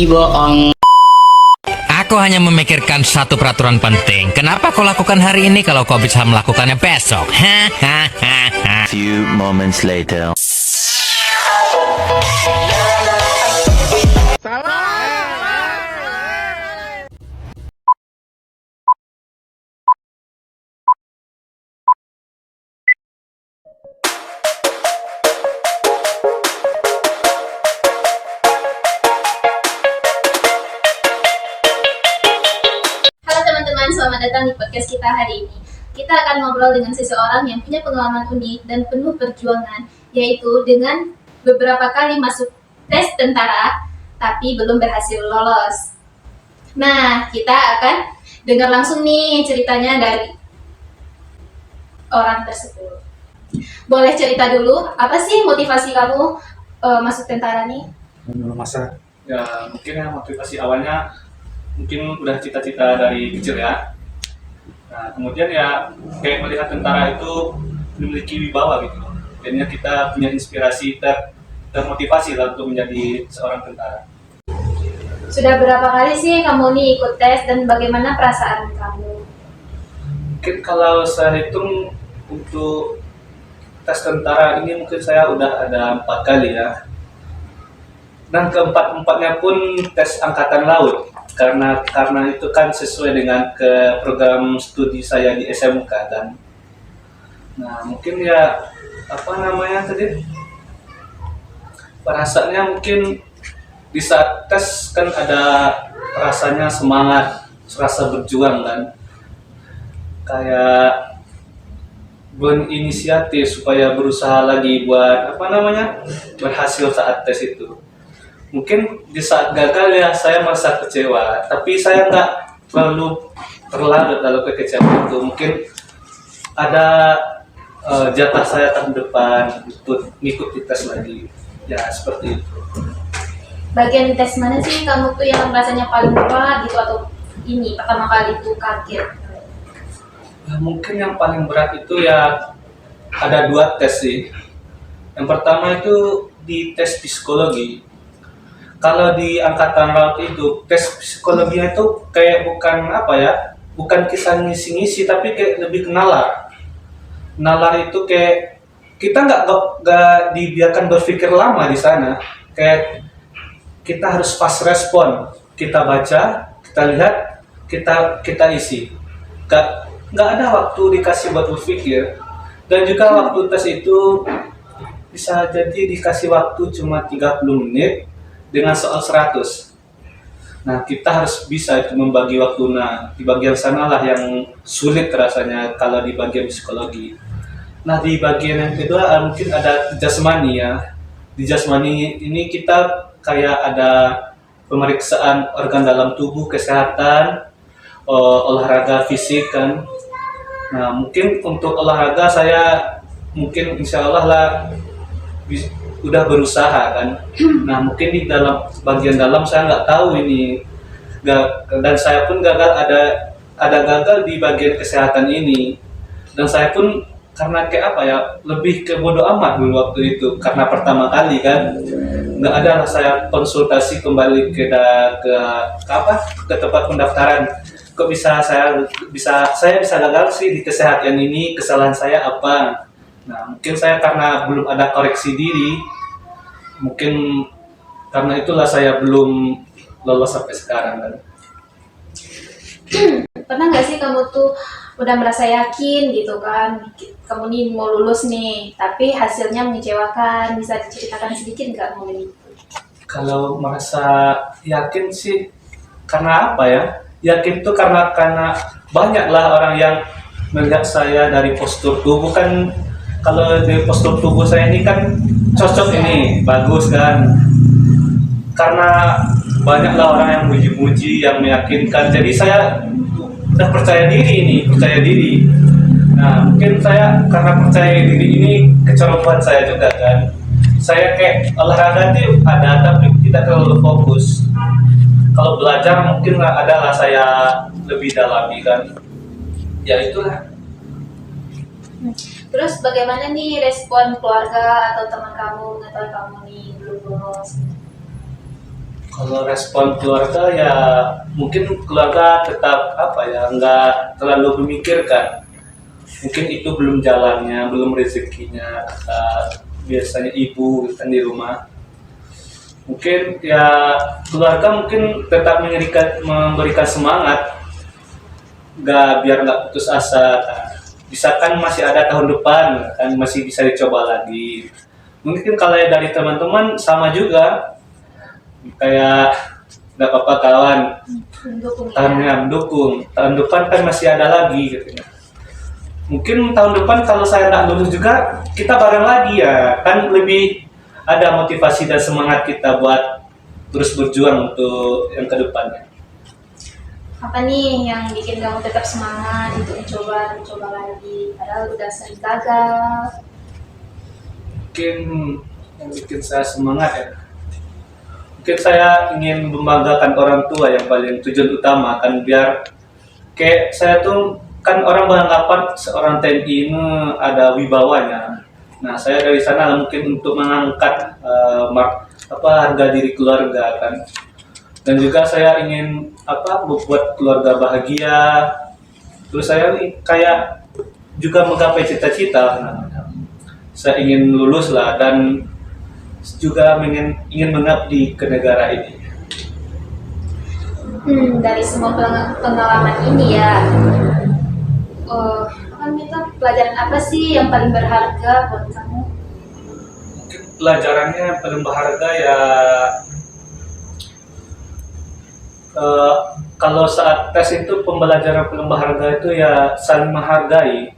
bohong. Aku hanya memikirkan satu peraturan penting. Kenapa kau lakukan hari ini kalau kau bisa melakukannya besok? Hahaha. Few moments later. Halo teman-teman, selamat datang di podcast kita hari ini. Kita akan ngobrol dengan seseorang yang punya pengalaman unik dan penuh perjuangan, yaitu dengan beberapa kali masuk tes tentara, tapi belum berhasil lolos. Nah, kita akan dengar langsung nih ceritanya dari orang tersebut. Boleh cerita dulu, apa sih motivasi kamu masuk tentara nih? Dulu masa ya mungkin ya motivasi awalnya mungkin udah cita-cita dari kecil ya. Nah kemudian ya kayak melihat tentara itu memiliki wibawa gitu. Jadinya kita punya inspirasi termotivasi lah untuk menjadi seorang tentara. Sudah berapa kali sih kamu nih ikut tes dan bagaimana perasaan kamu? Mungkin kalau saya hitung untuk tes tentara ini mungkin saya udah ada 4 kali ya. Dan keempat-empatnya pun tes angkatan laut. Karena itu kan sesuai dengan ke program studi saya di SMK kan. Nah mungkin ya apa namanya tadi perasaannya mungkin di saat tes kan ada rasanya semangat, rasa berjuang kan, kayak berinisiatif supaya berusaha lagi buat apa namanya berhasil saat tes itu. Mungkin di saat gagal ya saya merasa kecewa, tapi saya nggak terlalu dalam kekecewaan itu. Mungkin ada jatah saya tahun depan untuk mengikuti tes lagi, ya seperti itu. Bagian tes mana sih kamu tuh yang rasanya paling berat gitu atau ini pertama kali tuh kaget? Nah, mungkin yang paling berat itu ya ada 2 tes sih. Yang pertama itu di tes psikologi. Kalau di angkatan laut itu tes psikologinya itu kayak bukan apa ya, bukan kisah ngisi-ngisi tapi kayak lebih kenalar. Nalar itu kayak kita nggak dibiarkan berpikir lama di sana. Kayak kita harus fast respon. Kita baca, kita lihat, kita isi. Nggak ada waktu dikasih buat berpikir. Dan juga waktu tes itu bisa jadi dikasih waktu cuma 30 menit dengan soal 100. Nah kita harus bisa itu membagi waktu. Nah di bagian sanalah yang sulit rasanya kalau di bagian psikologi. Nah di bagian yang kedua mungkin ada jasmani ya. Di jasmani ini kita kayak ada pemeriksaan organ dalam tubuh, kesehatan, olahraga fisik kan. Nah mungkin untuk olahraga saya mungkin insya Allah lah udah berusaha kan. Nah mungkin di dalam bagian dalam saya nggak tahu ini dan saya pun ada gagal di bagian kesehatan ini. Dan saya pun karena kayak apa ya lebih ke bodo amat dulu waktu itu karena pertama kali kan nggak ada saya konsultasi kembali ke tempat pendaftaran. Kok saya bisa gagal sih di kesehatan ini, kesalahan saya apa? Nah mungkin saya karena belum ada koreksi diri, mungkin karena itulah saya belum lolos sampai sekarang kan. Pernah nggak sih kamu tuh udah merasa yakin gitu kan, kamu nih mau lulus nih, tapi hasilnya mengecewakan? Bisa diceritakan sedikit nggak mengenai itu? Kalau merasa yakin sih karena apa ya? Yakin tuh karena banyaklah orang yang melihat saya dari postur tubuh kan. Kalau di postur tubuh saya ini kan cocok ini, bagus kan. Karena banyaklah orang yang muji-muji, yang meyakinkan. Jadi saya udah percaya diri. Nah, mungkin saya karena percaya diri ini kecerobohan saya juga kan. Saya kayak olahraga itu ada tapi tidak terlalu fokus. Kalau belajar mungkin adalah saya lebih dalami kan. Ya itulah. Terus bagaimana nih respon keluarga atau teman kamu mengetahui kamu nih belum lulus? Kalau respon keluarga ya mungkin keluarga tetap apa ya, nggak terlalu memikirkan. Mungkin itu belum jalannya, belum rezekinya kata biasanya ibu kan di rumah. Mungkin ya keluarga mungkin tetap memberikan semangat, biar nggak putus asa. Bisa kan masih ada tahun depan, kan masih bisa dicoba lagi. Mungkin kalau dari teman-teman sama juga, kayak nggak apa-apa kawan, Mendukung ya. tahunnya mendukung, tahun depan kan masih ada lagi gitu ya. Mungkin tahun depan kalau saya nggak lulus juga kita bareng lagi ya, kan lebih ada motivasi dan semangat kita buat terus berjuang untuk yang kedepannya. Apa nih yang bikin kamu tetap semangat untuk mencoba lagi? Padahal udah sering gagal. Mungkin yang bikin saya semangat ya, mungkin saya ingin membanggakan orang tua yang paling tujuan utama kan, biar kayak saya tuh kan orang beranggapan seorang TNI ini ada wibawanya. Nah saya dari sana mungkin untuk mengangkat harga diri keluarga kan, dan juga saya ingin membuat keluarga bahagia. Terus saya kayak juga menggapai cita-cita. Nah, saya ingin lulus lah, dan juga ingin mengabdi ke negara ini. Dari semua pengalaman ini ya, pelajaran apa sih yang paling berharga buat kamu? Mungkin pelajarannya yang paling berharga ya, kalau saat tes itu pembelajaran paling berharga itu ya saling menghargai.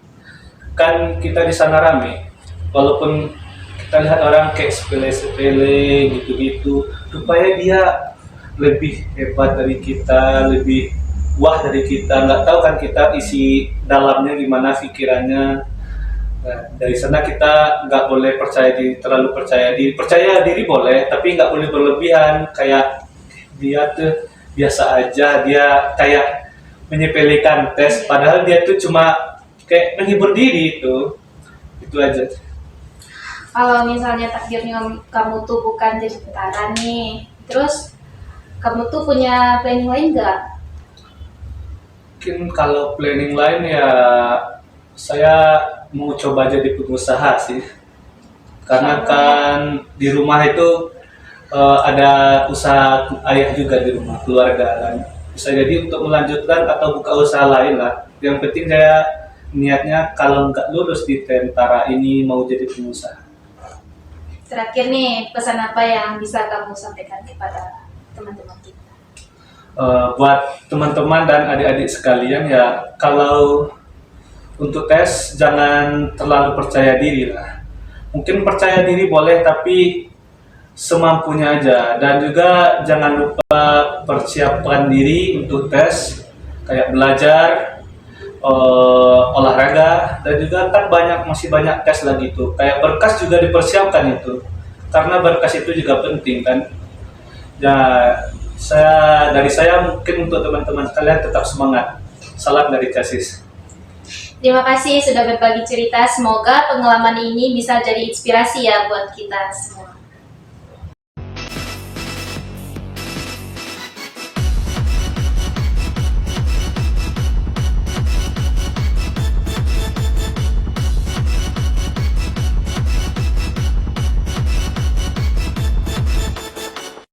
Kan kita di sana rame, walaupun kita lihat orang kayak sepele-sepele gitu-gitu, rupanya dia lebih hebat dari kita, lebih wah dari kita. Nggak tahu kan kita isi dalamnya gimana pikirannya. Nah, dari sana kita nggak boleh terlalu percaya diri boleh, tapi nggak boleh berlebihan. Kayak dia tuh biasa aja, dia kayak menyepelekan tes, padahal dia tuh cuma kayak menghibur diri. Itu aja. Kalau misalnya takdirnya kamu tuh bukan jadi tentara nih, terus kamu tuh punya planning lain nggak? Mungkin kalau planning lain ya saya mau coba jadi pengusaha sih, karena kan di rumah itu ada usaha ayah juga di rumah keluarga kan, bisa jadi untuk melanjutkan atau buka usaha lain lah. Yang penting saya niatnya kalau nggak lulus di tentara ini mau jadi pengusaha. Terakhir nih, pesan apa yang bisa kamu sampaikan kepada teman-teman kita? Buat teman-teman dan adik-adik sekalian ya, kalau untuk tes jangan terlalu percaya diri lah. Mungkin percaya diri boleh, tapi semampunya aja. Dan juga jangan lupa persiapkan diri untuk tes, kayak belajar, olahraga, dan juga kan masih banyak tes lagi tuh. Kayak berkas juga dipersiapkan itu, karena berkas itu juga penting kan. Ya, dari saya mungkin untuk teman-teman kalian tetap semangat. Salam dari Casis. Terima kasih sudah berbagi cerita. Semoga pengalaman ini bisa jadi inspirasi ya buat kita semua.